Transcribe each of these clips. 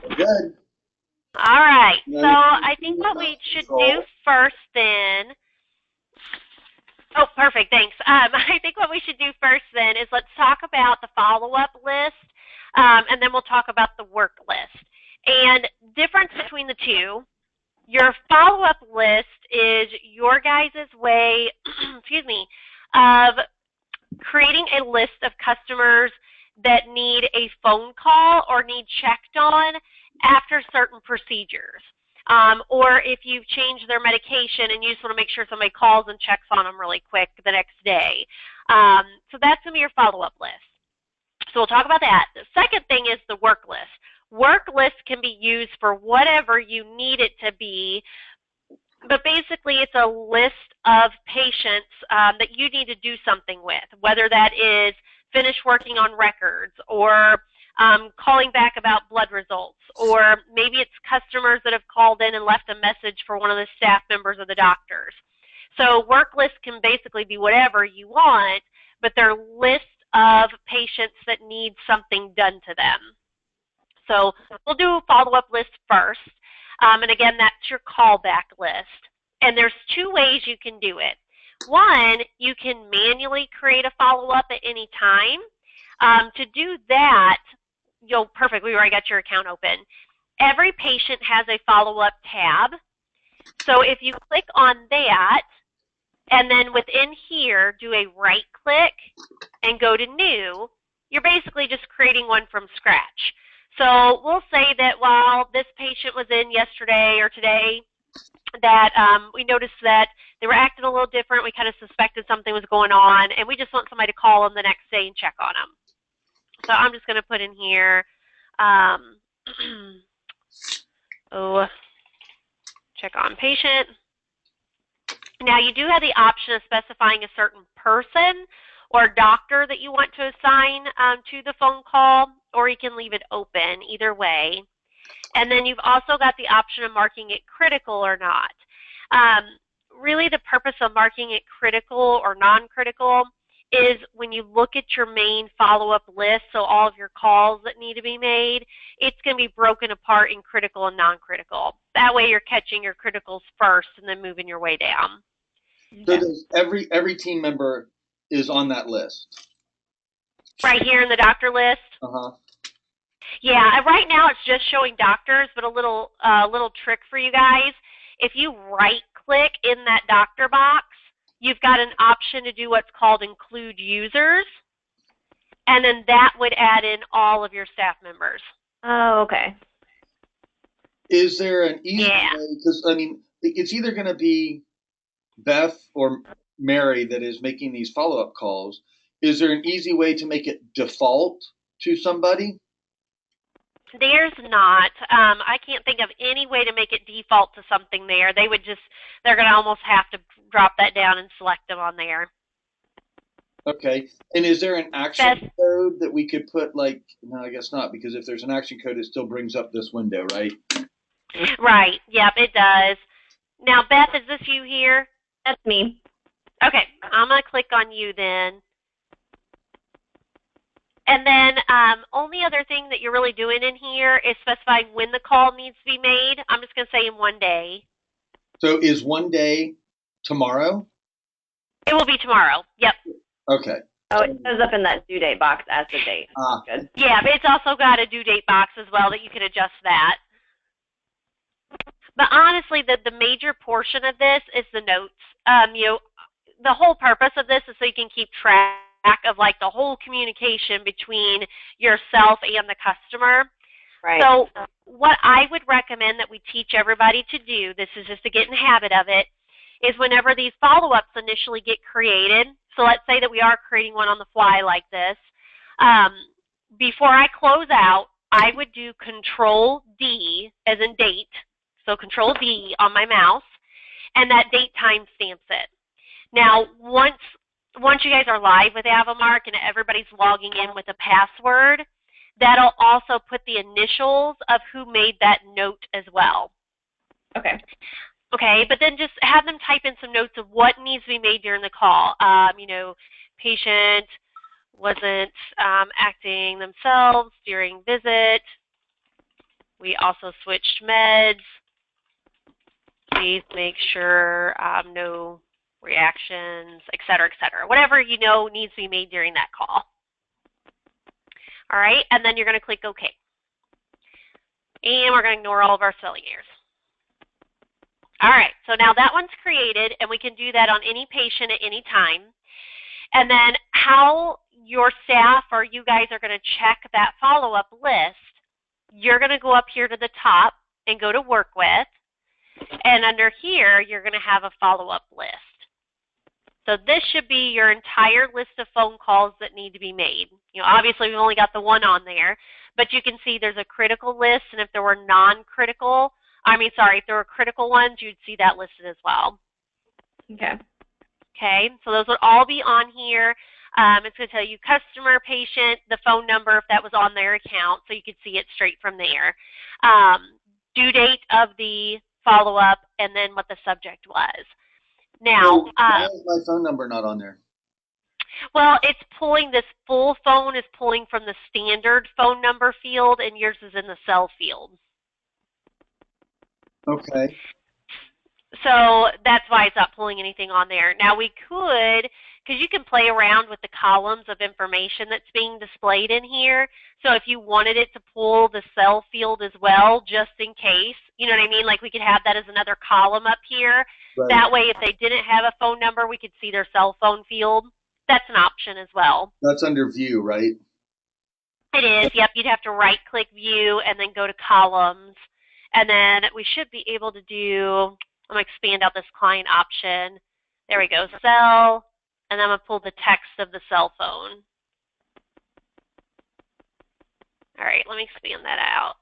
Good. All right. So Now I think you're what not we should do control. first then. Oh, perfect. Thanks. I think what we should do first then is let's talk about the follow-up list, and then we'll talk about the work list. And difference between the two. Your follow-up list is your guys' way, excuse me, of creating a list of customers that need a phone call or need checked on after certain procedures. Or if you've changed their medication and you just want to make sure somebody calls and checks on them really quick the next day. So that's going to be your follow-up list. So we'll talk about that. The second thing is the work list. Work list can be used for whatever you need it to be, but basically it's a list of patients that you need to do something with, whether that is finish working on records or calling back about blood results, or maybe it's customers that have called in and left a message for one of the staff members or the doctors. So work lists can basically be whatever you want, but they're lists of patients that need something done to them. So we'll do a follow-up list first. And again, that's your callback list. And there's two ways you can do it. One, you can manually create a follow-up at any time. To do that, perfect, we already got your account open. Every patient has a follow-up tab. So if you click on that, and then within here, do a right click and go to new, you're basically just creating one from scratch. So we'll say that while this patient was in yesterday or today, that we noticed that they were acting a little different. We kind of suspected something was going on, and we just want somebody to call them the next day and check on them. So I'm just going to put in here, check on patient. Now you do have the option of specifying a certain person or doctor that you want to assign to the phone call, or you can leave it open, either way. And then you've also got the option of marking it critical or not. Really the purpose of marking it critical or non-critical is when you look at your main follow-up list, so all of your calls that need to be made, it's going to be broken apart in critical and non-critical. That way you're catching your criticals first and then moving your way down. So does every team member is on that list? Right here in the doctor list? Uh-huh. Yeah, right now it's just showing doctors, but a little trick for you guys. If you right-click in that doctor box, you've got an option to do what's called include users, and then that would add in all of your staff members. Oh, okay. Is there an easy way? Because, I mean, it's either going to be Beth or Mary that is making these follow-up calls. Is there an easy way to make it default to somebody? There's not. I can't think of any way to make it default to something there. They're going to almost have to drop that down and select them on there. Okay. And is there an action code that we could put, like, no, I guess not, because if there's an action code, it still brings up this window, right? Right. Yep, it does. Now, Beth, is this you here? That's me. Okay. I'm going to click on you then. And then only other thing that you're really doing in here is specifying when the call needs to be made. I'm just going to say in 1 day. So is 1 day tomorrow? It will be tomorrow. Yep. Okay. Oh, it shows up in that due date box as the date. Good. Yeah, but it's also got a due date box as well that you can adjust that. But honestly, the major portion of this is the notes. The whole purpose of this is so you can keep track of like the whole communication between yourself and the customer. Right. So what I would recommend that we teach everybody to do, this is just to get in the habit of it, is whenever these follow-ups initially get created, so let's say that we are creating one on the fly like this, before I close out, I would do Control-D as in date, so Control-D on my mouse, and that date time stamps it. Now, once you guys are live with AVImark and everybody's logging in with a password, that'll also put the initials of who made that note as well. Okay. Okay, but then just have them type in some notes of what needs to be made during the call. Patient wasn't acting themselves during visit. We also switched meds. Please make sure no reactions, et cetera, et cetera. Whatever you know needs to be made during that call. All right, and then you're going to click OK. And we're going to ignore all of our spelling errors. All right, so now that one's created, and we can do that on any patient at any time. And then how your staff or you guys are going to check that follow-up list, you're going to go up here to the top and go to Work With. And under here, you're going to have a follow-up list. So this should be your entire list of phone calls that need to be made. You know, obviously, we've only got the one on there, but you can see there's a critical list, and if there were non-critical, if there were critical ones, you'd see that listed as well. Okay. Okay, so those would all be on here. It's going to tell you customer, patient, the phone number if that was on their account, so you could see it straight from there. Due date of the follow-up, and then what the subject was. Now, why is my phone number not on there? Well, it's pulling, this full phone is pulling from the standard phone number field, and yours is in the cell field. Okay. So that's why it's not pulling anything on there. Now we could, because you can play around with the columns of information that's being displayed in here. So if you wanted it to pull the cell field as well, just in case, you know what I mean? Like we could have that as another column up here. Right. That way if they didn't have a phone number, we could see their cell phone field. That's an option as well. That's under View, right? It is, yep. You'd have to right-click View and then go to Columns. And then we should be able to do, I'm going to expand out this client option. There we go, cell, and I'm going to pull the text of the cell phone. All right, let me expand that out.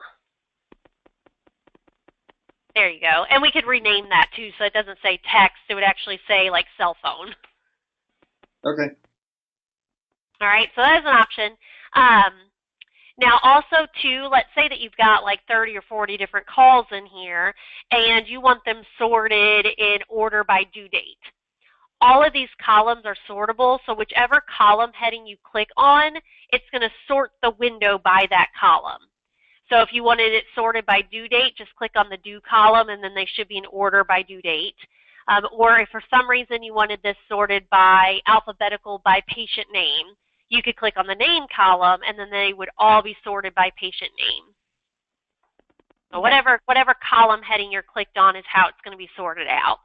There you go. And we could rename that too, so it doesn't say text. It would actually say like cell phone. Okay. All right, so that is an option. Now also too, let's say that you've got like 30 or 40 different calls in here and you want them sorted in order by due date. All of these columns are sortable, so whichever column heading you click on, it's going to sort the window by that column. So if you wanted it sorted by due date, just click on the due column and then they should be in order by due date. Or if for some reason you wanted this sorted by alphabetical by patient name, you could click on the name column and then they would all be sorted by patient name. So whatever column heading you're clicked on is how it's going to be sorted out.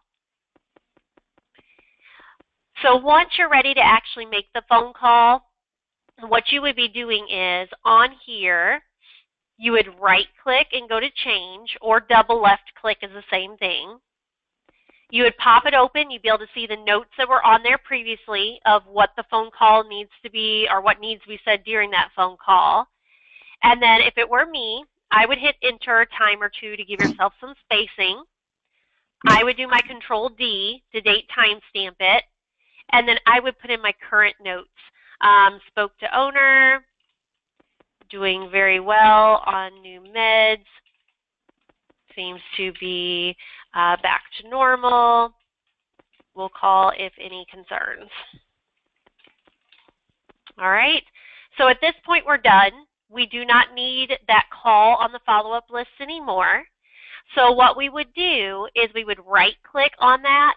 So once you're ready to actually make the phone call, what you would be doing is on here, you would right click and go to change, or double left click is the same thing. You would pop it open. You'd be able to see the notes that were on there previously of what the phone call needs to be or what needs to be said during that phone call. And then if it were me, I would hit enter a time or two to give yourself some spacing. I would do my Control D to date timestamp it. And then I would put in my current notes. Spoke to owner, doing very well on new meds, seems to be back to normal. We'll call if any concerns. All right, so at this point we're done. We do not need that call on the follow-up list anymore. So what we would do is we would right-click on that,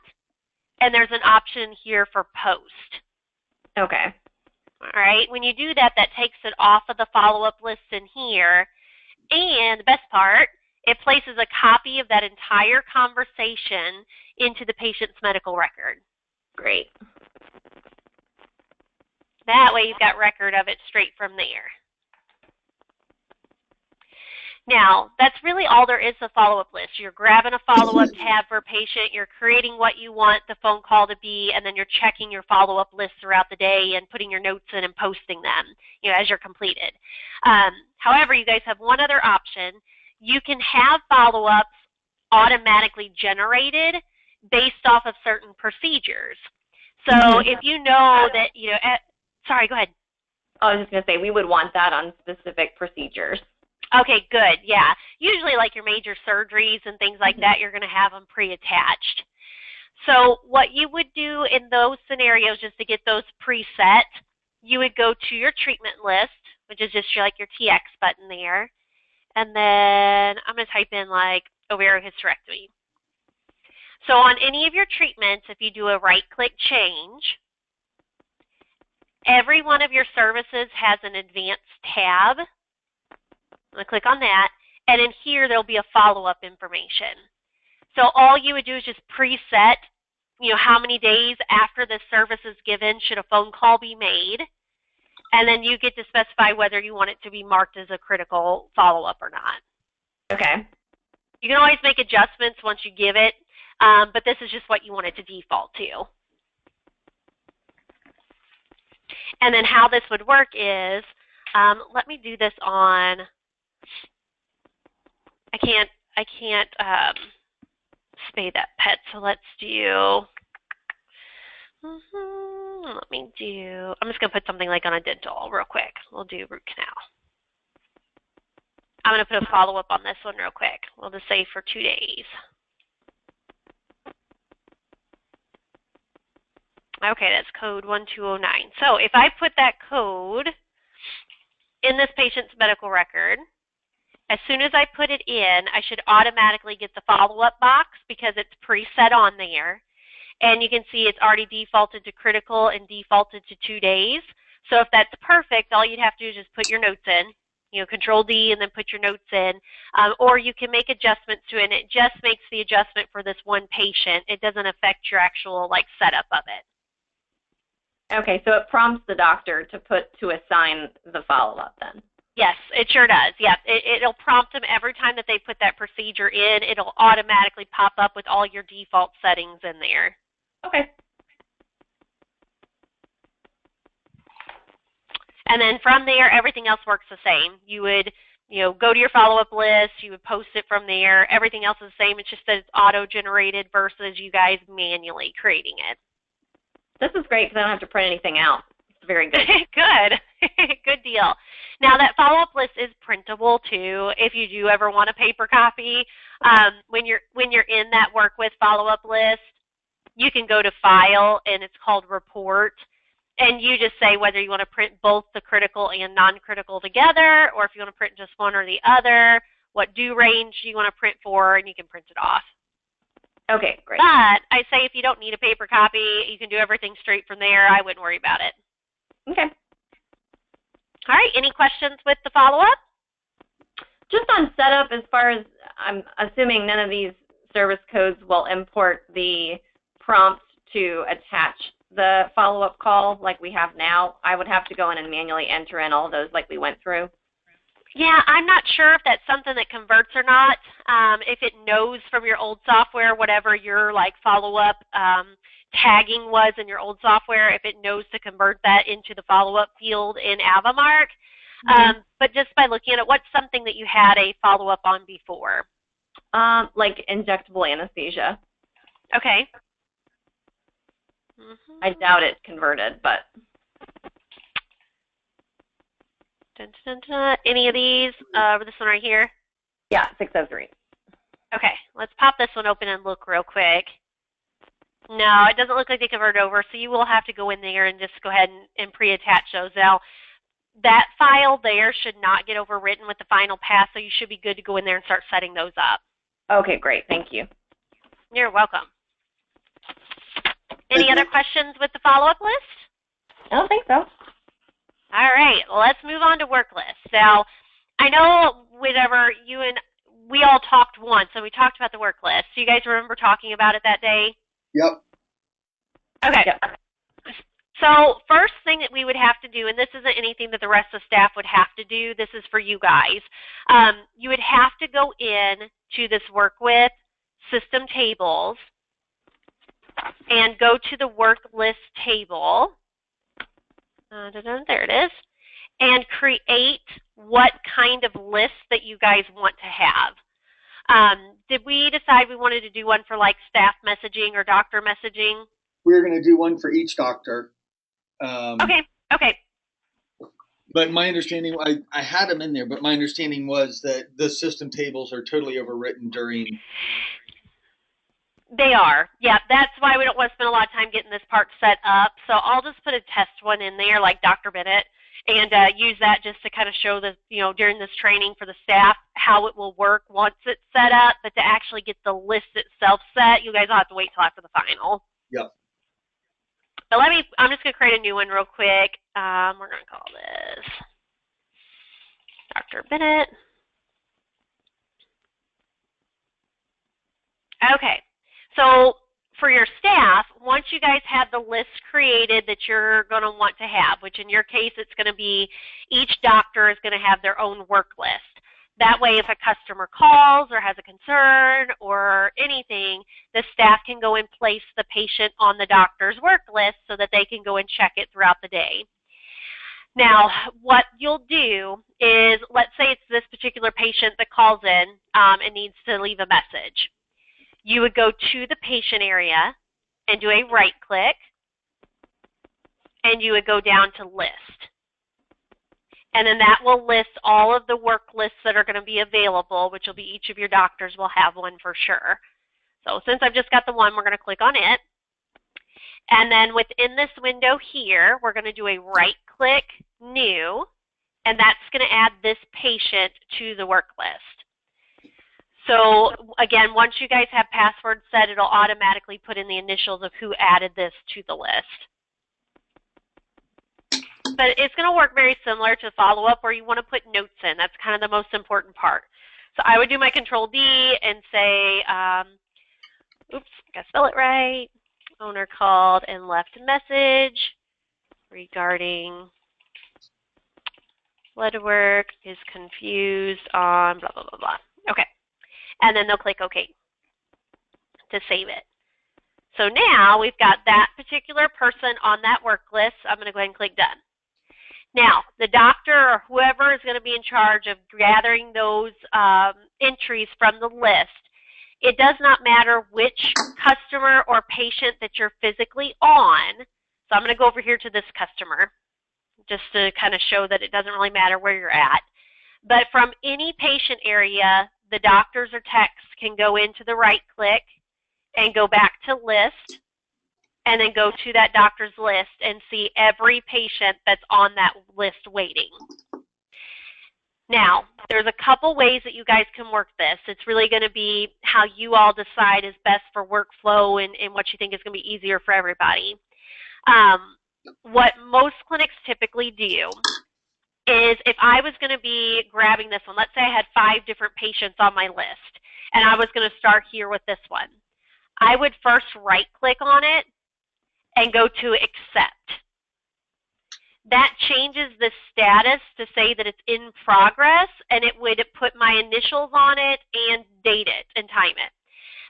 and there's an option here for post. Okay. All right, when you do that, that takes it off of the follow-up list in here. And the best part, it places a copy of that entire conversation into the patient's medical record. Great. That way you've got record of it straight from there. Now, that's really all there is to the follow-up list. You're grabbing a follow-up tab for a patient, you're creating what you want the phone call to be, and then you're checking your follow-up list throughout the day and putting your notes in and posting them, as you're completed. However, you guys have one other option. You can have follow-ups automatically generated based off of certain procedures. So if you know that, sorry, go ahead. I was just going to say, we would want that on specific procedures. Okay, good, yeah. Usually like your major surgeries and things like that, you're going to have them pre-attached. So what you would do in those scenarios, just to get those preset, you would go to your treatment list, which is just like your TX button there. and then I'm going to type in like ovarian hysterectomy. So on any of your treatments, if you do a right-click change, every one of your services has an advanced tab. I'm going to click on that, and in here there'll be a follow-up information. So all you would do is just preset, how many days after this service is given should a phone call be made, and then you get to specify whether you want it to be marked as a critical follow-up or not. Okay. You can always make adjustments once you give it, but this is just what you want it to default to. And then how this would work is, let me do this on, I can't spay that pet, so let's do, I'm just going to put something like on a dental real quick. We'll do root canal. I'm going to put a follow-up on this one real quick. We'll just say for 2 days. Okay, that's code 1209. So if I put that code in this patient's medical record, as soon as I put it in, I should automatically get the follow-up box because it's preset on there. And you can see it's already defaulted to critical and defaulted to 2 days. So if that's perfect, all you'd have to do is just put your notes in. Control D and then put your notes in. Or you can make adjustments to it, and it just makes the adjustment for this one patient. It doesn't affect your actual setup of it. Okay, so it prompts the doctor to assign the follow-up then. Yes, it sure does. Yeah, it'll prompt them every time that they put that procedure in. It'll automatically pop up with all your default settings in there. Okay. And then from there, everything else works the same. You would, go to your follow-up list. You would post it from there. Everything else is the same. It's just that it's auto-generated versus you guys manually creating it. This is great because I don't have to print anything out. It's very good. Good. Good deal. Now, that follow-up list is printable, too, if you do ever want a paper copy. When you're in that work with follow-up list, you can go to File, and it's called Report, and you just say whether you want to print both the critical and non-critical together, or if you want to print just one or the other, what due range you want to print for, and you can print it off. Okay, great. But I say if you don't need a paper copy, you can do everything straight from there. I wouldn't worry about it. Okay. All right, any questions with the follow-up? Just on setup, as far as I'm assuming none of these service codes will import the prompt to attach the follow-up call like we have now. I would have to go in and manually enter in all those like we went through. Yeah, I'm not sure if that's something that converts or not. If it knows from your old software, whatever your follow-up tagging was in your old software, if it knows to convert that into the follow-up field in AVImark. But just by looking at it, what's something that you had a follow-up on before? Like injectable anesthesia. Okay. I doubt it's converted, but. Dun, dun, dun. Any of these? This one right here? Yeah, 603. Okay, let's pop this one open and look real quick. No, it doesn't look like they converted over, so you will have to go in there and just go ahead and pre-attach those. Now, that file there should not get overwritten with the final pass, so you should be good to go in there and start setting those up. Okay, great. Thank you. You're welcome. Any other questions with the follow-up list? I don't think so. All right, well, let's move on to work list. Now, I know whenever we all talked once, and we talked about the work list. Do you guys remember talking about it that day? Yep. Okay. Yep. So first thing that we would have to do, and this isn't anything that the rest of the staff would have to do, this is for you guys, you would have to go in to this work with system tables and go to the work list table. There it is. And create what kind of list that you guys want to have. Did we decide we wanted to do one for staff messaging or doctor messaging? We're going to do one for each doctor. Okay. But my understanding, I had them in there, but my understanding was that the system tables are totally overwritten during. They are. Yeah, that's why we don't want to spend a lot of time getting this part set up. So I'll just put a test one in there like Dr. Bennett and use that just to kind of show the, during this training for the staff how it will work once it's set up, but to actually get the list itself set, you guys will have to wait till after the final. Yep. But I'm just going to create a new one real quick. We're going to call this Dr. Bennett. Okay, so for your staff, once you guys have the list created that you're going to want to have, which in your case it's going to be each doctor is going to have their own work list. That way if a customer calls or has a concern or anything, the staff can go and place the patient on the doctor's work list so that they can go and check it throughout the day. Now, what you'll do is, let's say it's this particular patient that calls in and needs to leave a message. You would go to the patient area and do a right click, and you would go down to list. And then that will list all of the work lists that are going to be available, which will be each of your doctors will have one for sure. So since I've just got the one, we're going to click on it. And then within this window here, we're going to do a right click, new, and that's going to add this patient to the work list. So again, once you guys have passwords set, it'll automatically put in the initials of who added this to the list. But it's going to work very similar to follow-up where you want to put notes in. That's kind of the most important part. So I would do my Control-D and say, oops, I got to spell it right. Owner called and left a message regarding blood work, is confused on blah, blah, blah, blah. Okay. And then they'll click OK to save it. So now we've got that particular person on that work list. I'm going to go ahead and click Done. Now, the doctor or whoever is going to be in charge of gathering those entries from the list, it does not matter which customer or patient that you're physically on. So I'm going to go over here to this customer just to kind of show that it doesn't really matter where you're at. But from any patient area, the doctors or techs can go into the right click and go back to list and then go to that doctor's list and see every patient that's on that list waiting. Now, there's a couple ways that you guys can work this. It's really going to be how you all decide is best for workflow and what you think is going to be easier for everybody. What most clinics typically do is if I was going to be grabbing this one, let's say I had 5 different patients on my list, and I was going to start here with this one. I would first right-click on it and go to Accept. That changes the status to say that it's in progress, and it would put my initials on it and date it and time it.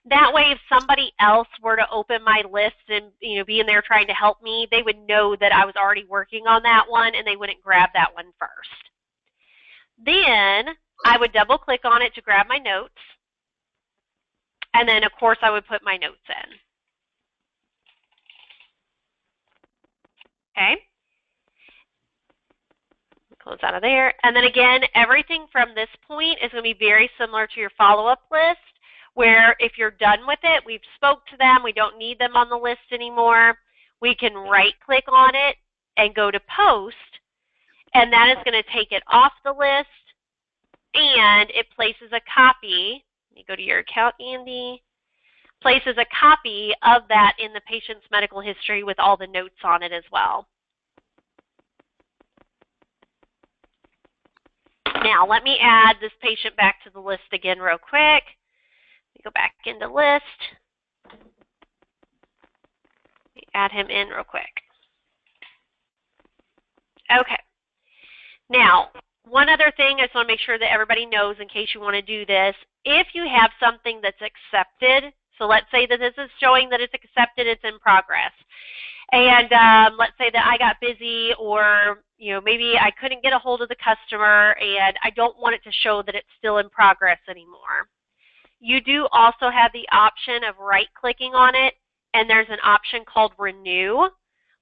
That way, if somebody else were to open my list and be in there trying to help me, they would know that I was already working on that one, and they wouldn't grab that one first. Then I would double-click on it to grab my notes, and then, of course, I would put my notes in. Okay? Close out of there. And then again, everything from this point is going to be very similar to your follow-up list, where if you're done with it, we've spoke to them, we don't need them on the list anymore, we can right-click on it and go to Post, and that is going to take it off the list, and it places a copy. Let me go to your account, Andy. Places a copy of that in the patient's medical history with all the notes on it as well. Now, let me add this patient back to the list again real quick. Let me go back into list. Let me add him in real quick. Okay. Now, one other thing I just want to make sure that everybody knows in case you want to do this. If you have something that's accepted, so let's say that this is showing that it's accepted, it's in progress. And let's say that I got busy or maybe I couldn't get a hold of the customer and I don't want it to show that it's still in progress anymore. You do also have the option of right-clicking on it, and there's an option called Renew,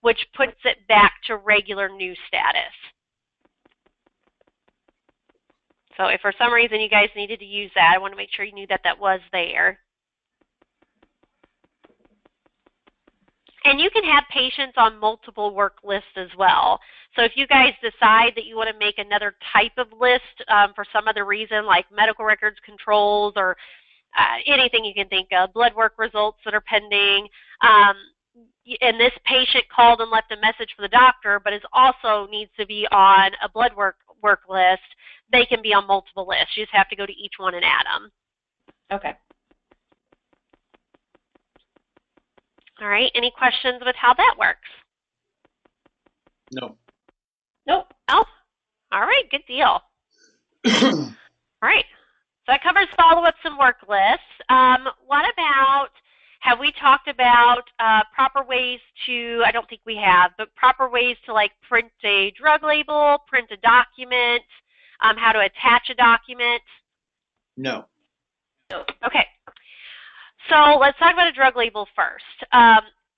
which puts it back to regular new status. So if for some reason you guys needed to use that, I want to make sure you knew that that was there. And you can have patients on multiple work lists as well. So if you guys decide that you want to make another type of list for some other reason, like medical records controls or anything you can think of, blood work results that are pending, and this patient called and left a message for the doctor, but is also needs to be on a blood work list, they can be on multiple lists. You just have to go to each one and add them. Okay. All right. Any questions with how that works? No. Nope. Oh, all right. Good deal. All right. So that covers follow-ups and work lists. What about, have we talked about proper ways to, I don't think we have, but proper ways to like print a drug label, print a document, how to attach a document? No. Okay. So let's talk about a drug label first.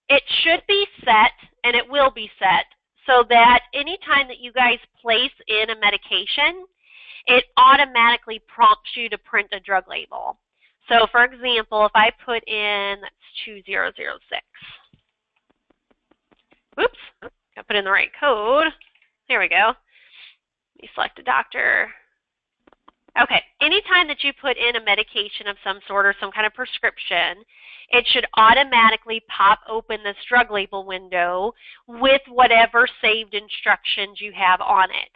It should be set, and it will be set, so that anytime that you guys place in a medication, it automatically prompts you to print a drug label. So for example, if I put in, that's 2006. Oops, I put in the right code. There we go. Let me select a doctor. Okay, anytime that you put in a medication of some sort or some kind of prescription, it should automatically pop open this drug label window with whatever saved instructions you have on it.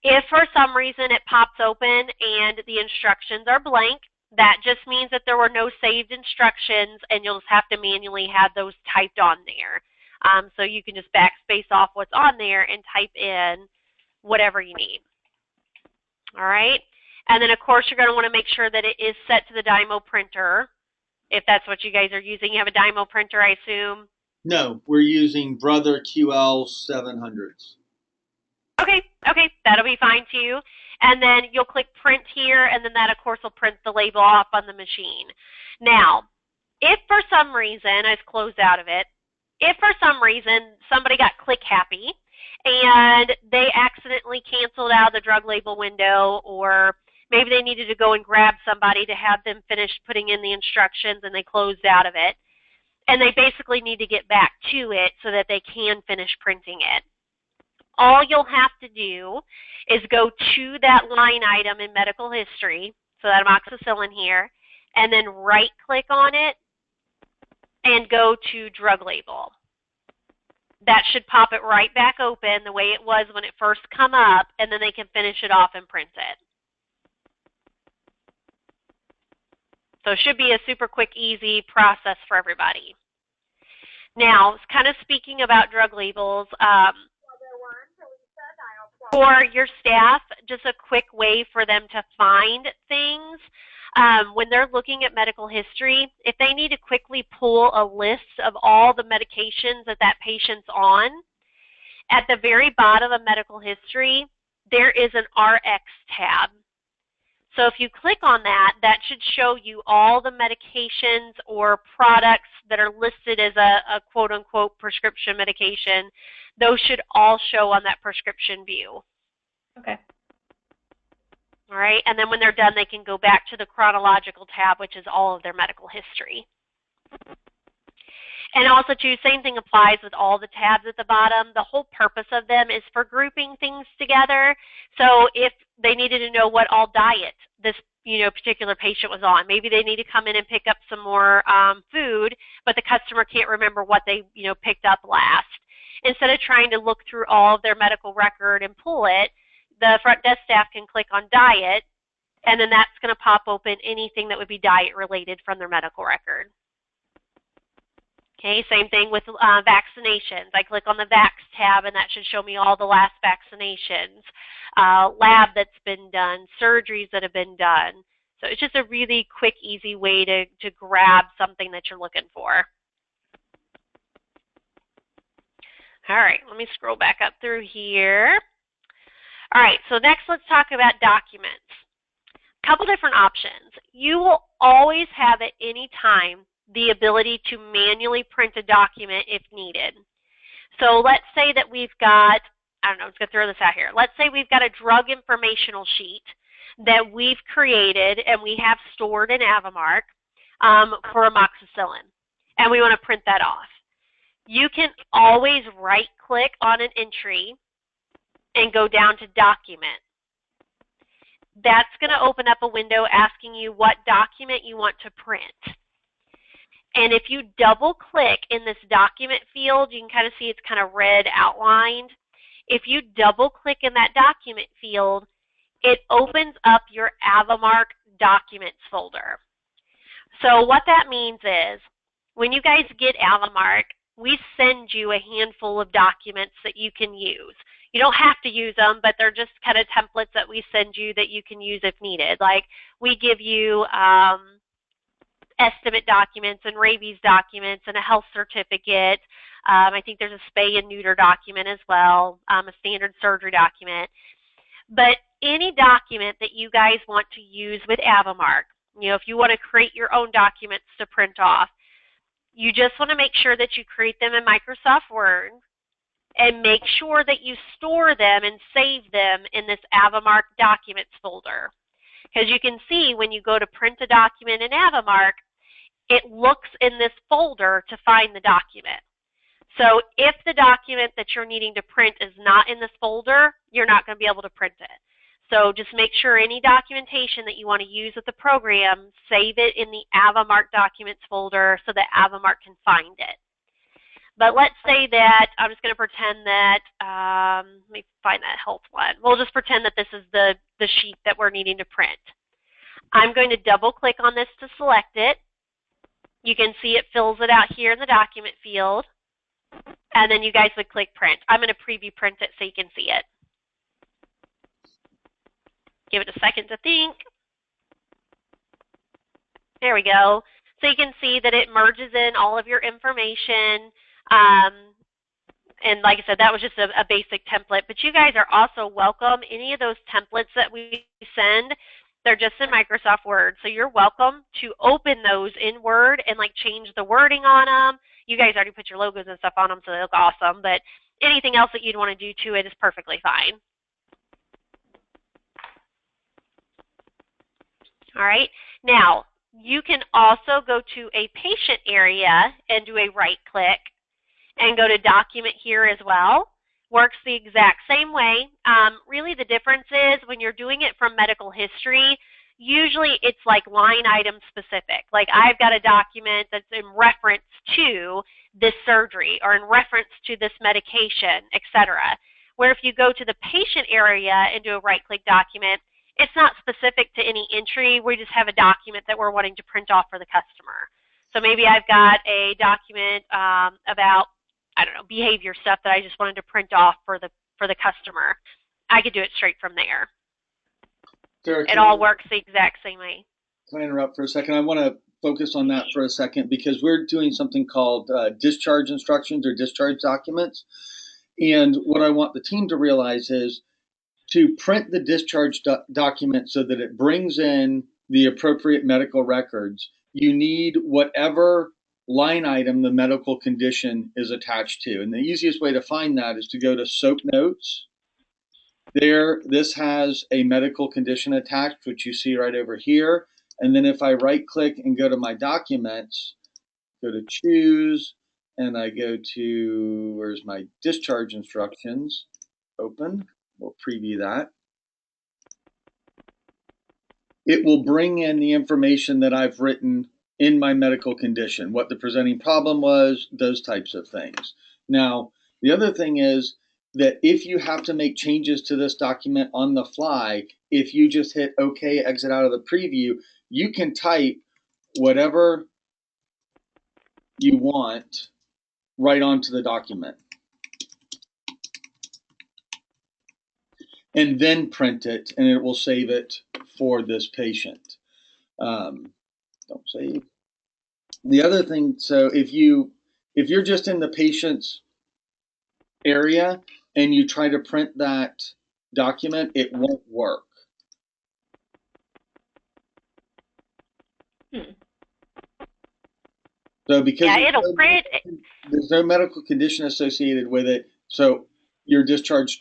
If for some reason it pops open and the instructions are blank, that just means that there were no saved instructions, and you'll just have to manually have those typed on there. So you can just backspace off what's on there and type in whatever you need. All right? And then, of course, you're going to want to make sure that it is set to the Dymo printer, if that's what you guys are using. You have a Dymo printer, I assume? No, we're using Brother QL 700s. Okay, that'll be fine too. And then you'll click print here, and then that, of course, will print the label off on the machine. Now, if for some reason, I've closed out of it, if for some reason somebody got click happy and they accidentally canceled out of the drug label window, or maybe they needed to go and grab somebody to have them finish putting in the instructions and they closed out of it, and they basically need to get back to it so that they can finish printing it. All you'll have to do is go to that line item in medical history, so that amoxicillin here, and then right-click on it and go to drug label. That should pop it right back open the way it was when it first come up, and then they can finish it off and print it. So it should be a super quick, easy process for everybody. Now, kind of speaking about drug labels, for your staff, just a quick way for them to find things. When they're looking at medical history, if they need to quickly pull a list of all the medications that that patient's on, at the very bottom of medical history, there is an RX tab. So if you click on that, that should show you all the medications or products that are listed as a quote-unquote prescription medication. Those should all show on that prescription view. Okay. All right, and then when they're done, they can go back to the chronological tab, which is all of their medical history. And also, too, same thing applies with all the tabs at the bottom. The whole purpose of them is for grouping things together. So if they needed to know what all diet this particular patient was on, maybe they need to come in and pick up some more food, but the customer can't remember what they picked up last. Instead of trying to look through all of their medical record and pull it, the front desk staff can click on diet, and then that's going to pop open anything that would be diet related from their medical record. Okay, same thing with vaccinations. I click on the Vax tab, and that should show me all the last vaccinations, lab that's been done, surgeries that have been done. So it's just a really quick, easy way to grab something that you're looking for. All right, let me scroll back up through here. All right, so next let's talk about documents. A couple different options. You will always have at any time the ability to manually print a document if needed. So let's say that we've got, I don't know, I'm just going to throw this out here. Let's say we've got a drug informational sheet that we've created and we have stored in AVImark for amoxicillin, and we want to print that off. you can always right-click on an entry and go down to Document. That's going to open up a window asking you what document you want to print. And if you double-click in this document field, you can kind of see it's kind of red outlined. If you double-click in that document field, it opens up your AVImark Documents folder. So what that means is, when you guys get AVImark, we send you a handful of documents that you can use. You don't have to use them, but they're just kind of templates that we send you that you can use if needed. Like, we give you estimate documents and rabies documents and a health certificate. I think there's a spay and neuter document as well, a standard surgery document. But any document that you guys want to use with AVImark, if you want to create your own documents to print off, you just want to make sure that you create them in Microsoft Word and make sure that you store them and save them in this AVImark Documents folder. Because you can see when you go to print a document in AVImark, it looks in this folder to find the document. So if the document that you're needing to print is not in this folder, you're not going to be able to print it. So just make sure any documentation that you want to use with the program, save it in the AVImark Documents folder so that AVImark can find it. But let's say that, I'm just going to pretend that, let me find that health one. We'll just pretend that this is the sheet that we're needing to print. I'm going to double click on this to select it. You can see it fills it out here in the document field. And then you guys would click print. I'm going to preview print it so you can see it. Give it a second to think. There we go. So you can see that it merges in all of your information. And like I said, that was just a basic template. But you guys are also welcome. Any of those templates that we send, they're just in Microsoft Word. So you're welcome to open those in Word and like change the wording on them. You guys already put your logos and stuff on them, so they look awesome. But anything else that you'd want to do to it is perfectly fine. All right. Now, you can also go to a patient area and do a right click and go to document here as well. Works the exact same way. Really the difference is when you're doing it from medical history, usually it's like line item specific. Like I've got a document that's in reference to this surgery or in reference to this medication, etc. Where if you go to the patient area and do a right click document, it's not specific to any entry. We just have a document that we're wanting to print off for the customer. So maybe I've got a document about, I don't know, behavior stuff that I just wanted to print off for the customer. I could do it straight from there. Sarah, it all works the exact same way. Can I interrupt for a second? I want to focus on that for a second because we're doing something called discharge instructions or discharge documents. And what I want the team to realize is to print the discharge document so that it brings in the appropriate medical records, you need whatever line item the medical condition is attached to. And the easiest way to find that is to go to SOAP Notes. There, this has a medical condition attached, which you see right over here. And then if I right click and go to my documents, go to choose, and I go to, where's my discharge instructions, open. We'll preview that. It will bring in the information that I've written in my medical condition, what the presenting problem was, those types of things. Now, the other thing is that if you have to make changes to this document on the fly, if you just hit OK, exit out of the preview, you can type whatever you want right onto the document. And then print it, and it will save it for this patient. Don't save. The other thing, so if you're just in the patient's area and you try to print that document, it won't work. So because there's no medical condition associated with it, so your discharge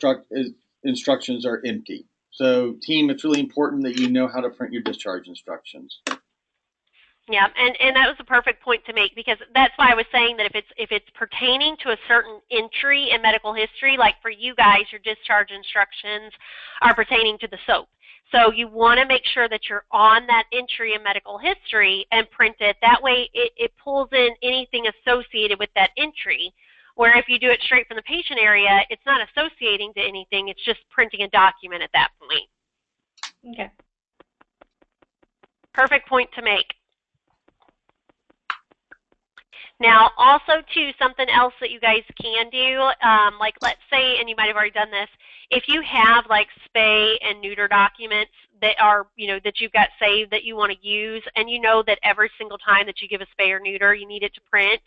instructions are empty. So team, it's really important that you know how to print your discharge instructions. Yeah, and that was a perfect point to make, because that's why I was saying that if it's pertaining to a certain entry in medical history, like for you guys, your discharge instructions are pertaining to the soap. So you want to make sure that you're on that entry in medical history and print it. That way it pulls in anything associated with that entry, where if you do it straight from the patient area, it's not associating to anything. It's just printing a document at that point. Okay. Perfect point to make. Now, also, too, something else that you guys can do, like let's say, and you might have already done this, if you have like spay and neuter documents that are, that you've got saved that you want to use, and you know that every single time that you give a spay or neuter, you need it to print,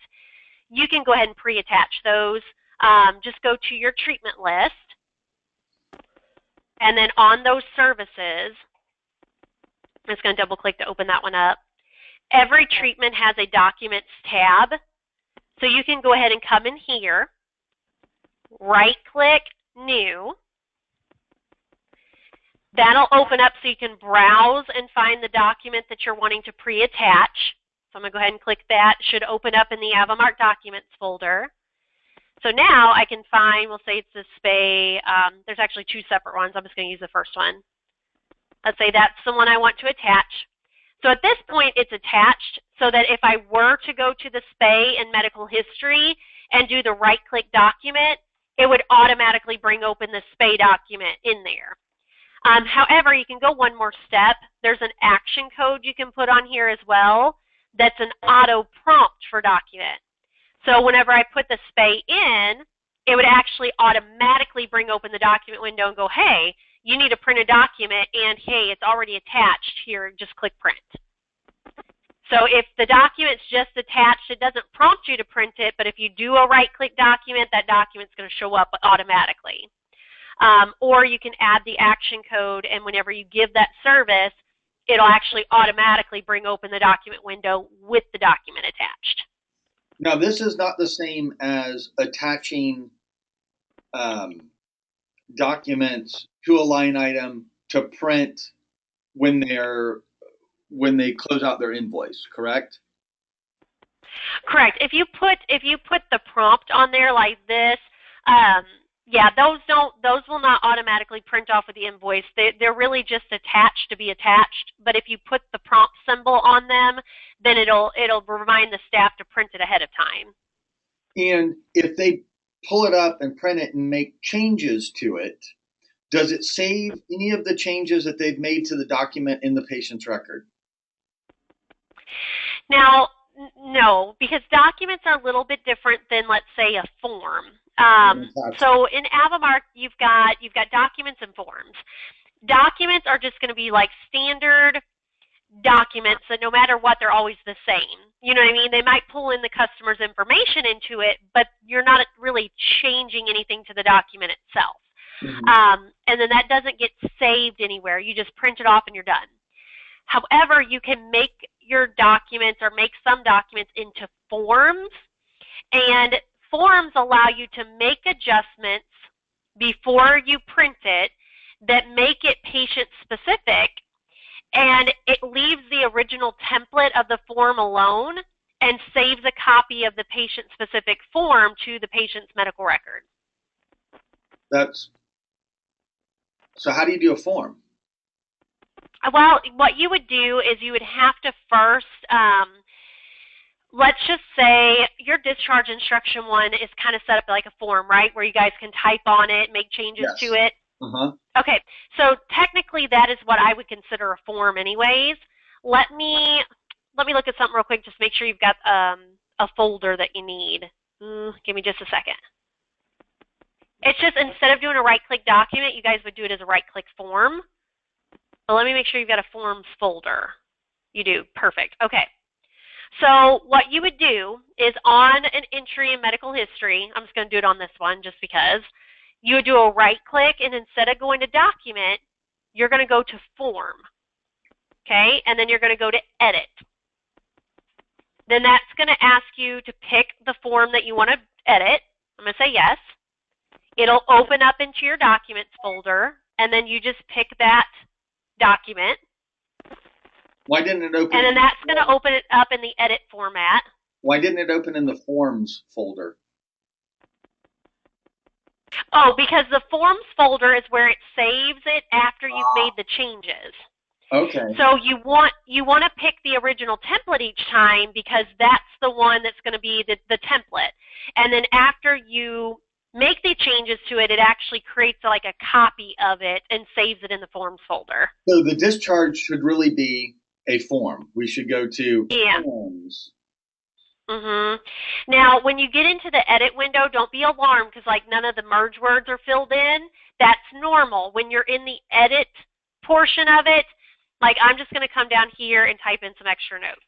you can go ahead and pre-attach those. Just go to your treatment list, and then on those services, I'm just going to double click to open that one up. Every treatment has a documents tab, so you can go ahead and come in here, right-click New. That'll open up so you can browse and find the document that you're wanting to pre-attach. So I'm going to go ahead and click that. It should open up in the AVImark Documents folder. So now I can find, we'll say it's the spay. There's actually two separate ones. I'm just going to use the first one. Let's say that's the one I want to attach. So at this point, it's attached, so that if I were to go to the spay and medical history and do the right-click document, it would automatically bring open the spay document in there. However, you can go one more step. There's an action code you can put on here as well that's an auto prompt for document. So whenever I put the spay in, it would actually automatically bring open the document window and go, hey, you need to print a document, and hey, it's already attached here, just click print. So if the document's just attached, it doesn't prompt you to print it, but if you do a right-click document, that document's going to show up automatically. Or you can add the action code, and whenever you give that service, it'll actually automatically bring open the document window with the document attached. Now, this is not the same as attaching documents to a line item to print when they close out their invoice, correct? Correct. If you put the prompt on there like this, yeah, those will not automatically print off of the invoice. They're really just attached to be attached. But if you put the prompt symbol on them, then it'll remind the staff to print it ahead of time. And if they pull it up and print it and make changes to it, does it save any of the changes that they've made to the document in the patient's record? Now, no, because documents are a little bit different than, let's say, a form. So in AVImark, you've got documents and forms. Documents are just going to be like standard documents that no matter what, they're always the same. You know what I mean? They might pull in the customer's information into it, but you're not really changing anything to the document itself. Mm-hmm. And then that doesn't get saved anywhere. You just print it off and you're done. However, you can make your documents or make some documents into forms, and forms allow you to make adjustments before you print it that make it patient-specific, and it leaves the original template of the form alone and saves a copy of the patient-specific form to the patient's medical record. So how do you do a form? Well, what you would do is you would have to first, let's just say your discharge instruction one is kind of set up like a form, right, where you guys can type on it, make changes to it. Uh-huh. Okay, so technically that is what I would consider a form anyways. Let me look at something real quick, just make sure you've got a folder that you need. Give me just a second. It's just instead of doing a right-click document, you guys would do it as a right-click form. So let me make sure you've got a forms folder. You do. Perfect. Okay. So what you would do is on an entry in medical history, I'm just going to do it on this one just because, you would do a right-click, and instead of going to document, you're going to go to form. Okay? And then you're going to go to edit. Then that's going to ask you to pick the form that you want to edit. I'm going to say yes. It'll open up into your documents folder, and then you just pick that document. Why didn't it open? And then that's going to open it up in the edit format. Why didn't it open in the forms folder? Oh, because the forms folder is where it saves it after you've made the changes. Okay. So you want to pick the original template each time because that's the one that's going to be the template. And then after you make the changes to it, it actually creates like a copy of it and saves it in the forms folder. So the discharge should really be a form. We should go to forms. Now, when you get into the edit window, don't be alarmed because like none of the merge words are filled in. That's normal. When you're in the edit portion of it, like I'm just going to come down here and type in some extra notes.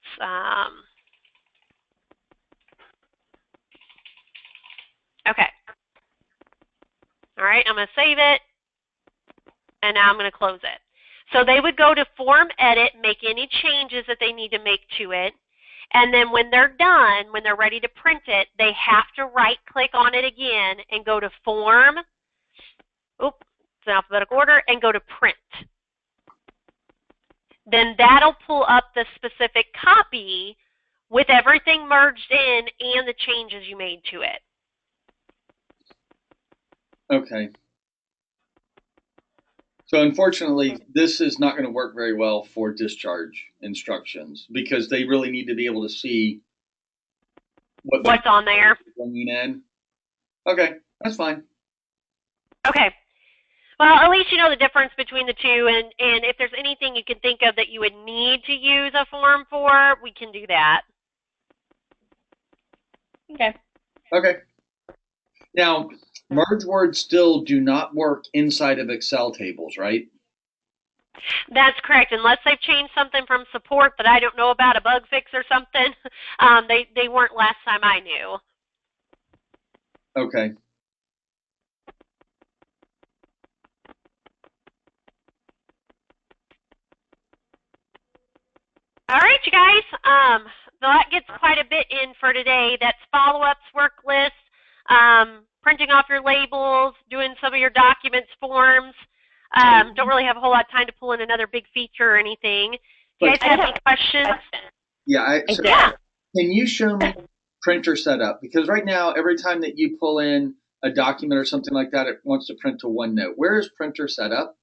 Okay. All right, I'm going to save it, and now I'm going to close it. So they would go to Form Edit, make any changes that they need to make to it, and then when they're done, when they're ready to print it, they have to right-click on it again and go to Form, it's in alphabetical order, and go to Print. Then that'll pull up the specific copy with everything merged in and the changes you made to it. Okay. So unfortunately, this is not going to work very well for discharge instructions because they really need to be able to see what's on there. Bringing in. Okay, that's fine. Okay. Well, at least you know the difference between the two, and if there's anything you can think of that you would need to use a form for, we can do that. Okay. Okay. Now, merge words still do not work inside of Excel tables, right? That's correct. Unless they've changed something from support that I don't know about, a bug fix or something, they weren't last time I knew. Okay. All right, you guys. That gets quite a bit in for today. That's follow-ups, work lists, printing off your labels, doing some of your documents, forms. Don't really have a whole lot of time to pull in another big feature or anything. Do you guys have any questions? Yeah. Can you show me printer setup? Because right now, every time that you pull in a document or something like that, it wants to print to OneNote. Where is printer setup?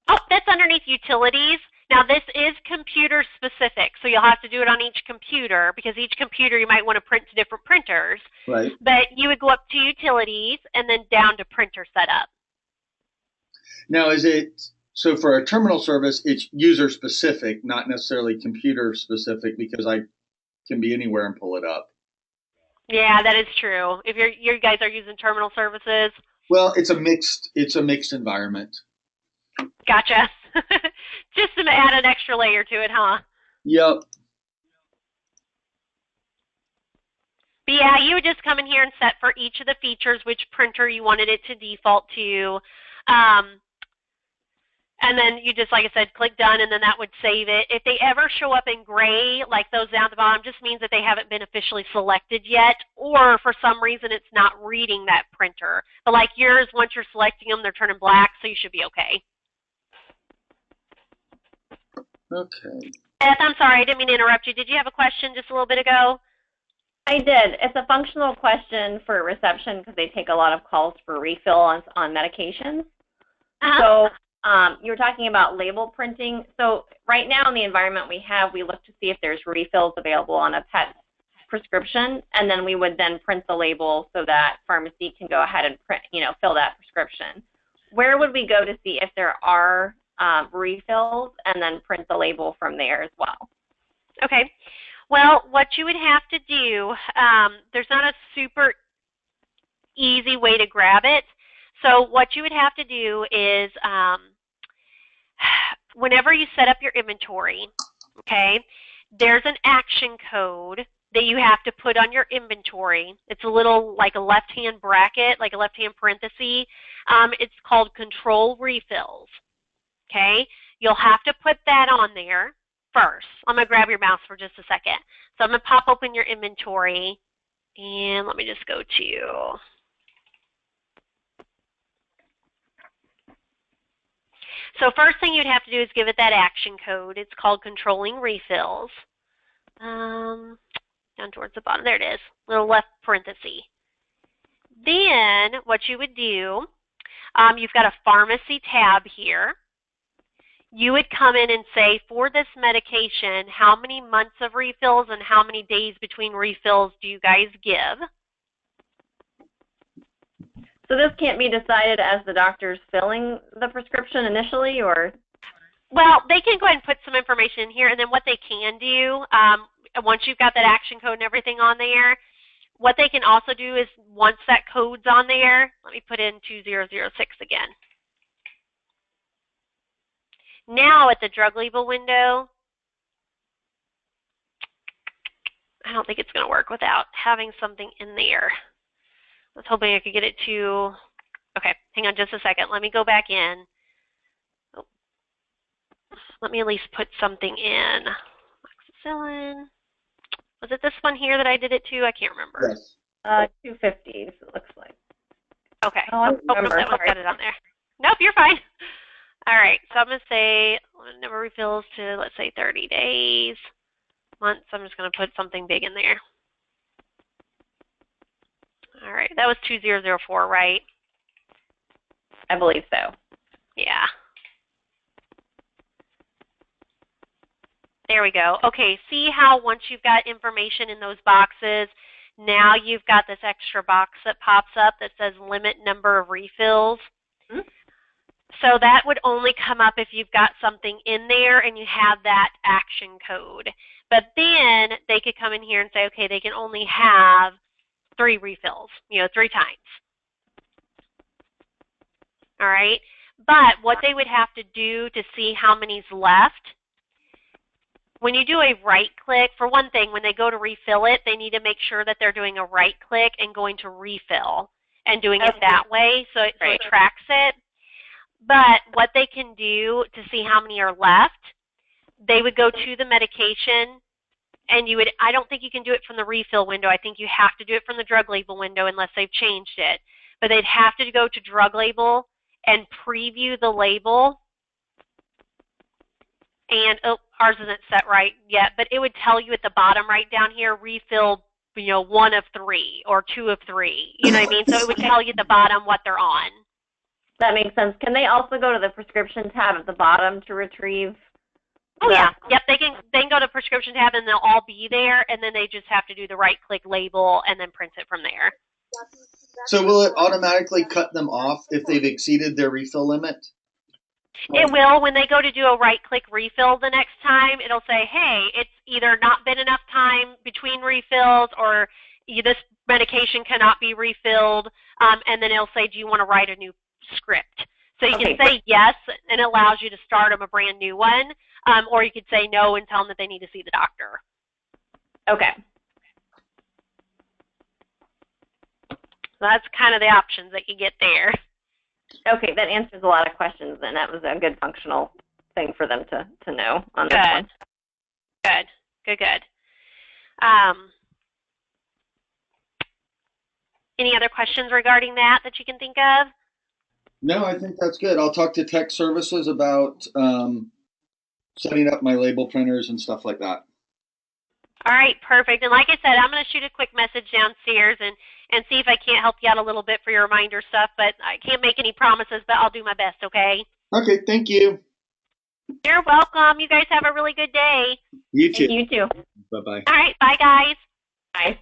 Oh, that's underneath utilities. Now, this is computer specific, so you'll have to do it on each computer because each computer you might want to print to different printers. Right. But you would go up to utilities and then down to printer setup. Now, is it so for a terminal service, it's user specific, not necessarily computer specific because I can be anywhere and pull it up. Yeah, that is true. If you guys are using terminal services. Well, it's a mixed environment. Gotcha. Just to add an extra layer to it, huh? Yep. But yeah, you would just come in here and set for each of the features which printer you wanted it to default to. And then you just, like I said, click done, and then that would save it. If they ever show up in gray, like those down at the bottom, just means that they haven't been officially selected yet, or for some reason it's not reading that printer. But like yours, once you're selecting them, they're turning black, so you should be okay. Okay. Beth, I'm sorry, I didn't mean to interrupt you. Did you have a question just a little bit ago? I did. It's a functional question for reception because they take a lot of calls for refill on medications. So you were talking about label printing. So right now in the environment we have, we look to see if there's refills available on a pet prescription, and then we would then print the label so that pharmacy can go ahead and print, fill that prescription. Where would we go to see if there are refills and then print the label from there as well? Okay. Well, what you would have to do, there's not a super easy way to grab it. So what you would have to do is whenever you set up your inventory, okay, there's an action code that you have to put on your inventory. It's a little like a left-hand bracket, like a left-hand parenthesis. It's called control refills, okay? You'll have to put that on there first. I'm going to grab your mouse for just a second. So I'm going to pop open your inventory, and let me just go to So first thing you'd have to do is give it that action code. It's called controlling refills. Down towards the bottom. There it is. Little left parenthesis. Then what you would do, you've got a pharmacy tab here. You would come in and say, for this medication, how many months of refills and how many days between refills do you guys give? So this can't be decided as the doctor's filling the prescription initially, or? Well, they can go ahead and put some information in here, and then what they can do, once you've got that action code and everything on there, what they can also do is once that code's on there, let me put in 2006 again. Now at the drug label window, I don't think it's going to work without having something in there. I was hoping I could get it to, okay, hang on just a second. Let me go back in. Oh, let me at least put something in. Amoxicillin. Was it this one here that I did it to? I can't remember. Yes. 250s, it looks like. Okay. Oh, I remember. That one's got it on there. Nope, you're fine. All right, so I'm going to say number refills to, let's say, 30 days. Months, I'm just going to put something big in there. All right, that was 2004, right? I believe so. Yeah. There we go. Okay, see how once you've got information in those boxes, now you've got this extra box that pops up that says limit number of refills. Mm-hmm. So that would only come up if you've got something in there and you have that action code. But then they could come in here and say, okay, they can only have 3 refills, 3 times. All right? But what they would have to do to see how many's left, when you do a right click, for one thing, when they go to refill it, they need to make sure that they're doing a right click and going to refill and doing it that way so it tracks it. But what they can do to see how many are left, they would go to the medication, and you would, I don't think you can do it from the refill window. I think you have to do it from the drug label window unless they've changed it. But they'd have to go to drug label and preview the label. And ours isn't set right yet, but it would tell you at the bottom right down here, refill, 1 of 3 or 2 of 3. You know what I mean? So it would tell you at the bottom what they're on. That makes sense. Can they also go to the prescription tab at the bottom to retrieve? Oh, yeah. Yep, they can go to prescription tab and they'll all be there, and then they just have to do the right-click label and then print it from there. So will it automatically cut them off if they've exceeded their refill limit? It will. When they go to do a right-click refill the next time, it'll say, hey, it's either not been enough time between refills or this medication cannot be refilled, and then it'll say, do you want to write a new script? So you can say yes, and it allows you to start them a brand new one, or you could say no and tell them that they need to see the doctor. Okay. So that's kind of the options that you get there. Okay, that answers a lot of questions, and that was a good functional thing for them to know on this one. Good. Any other questions regarding that you can think of? No, I think that's good. I'll talk to tech services about setting up my label printers and stuff like that. All right, perfect. And like I said, I'm going to shoot a quick message downstairs and see if I can't help you out a little bit for your reminder stuff, but I can't make any promises, but I'll do my best, okay? Okay, thank you. You're welcome. You guys have a really good day. You too. You too. Bye-bye. All right, bye, guys. Bye.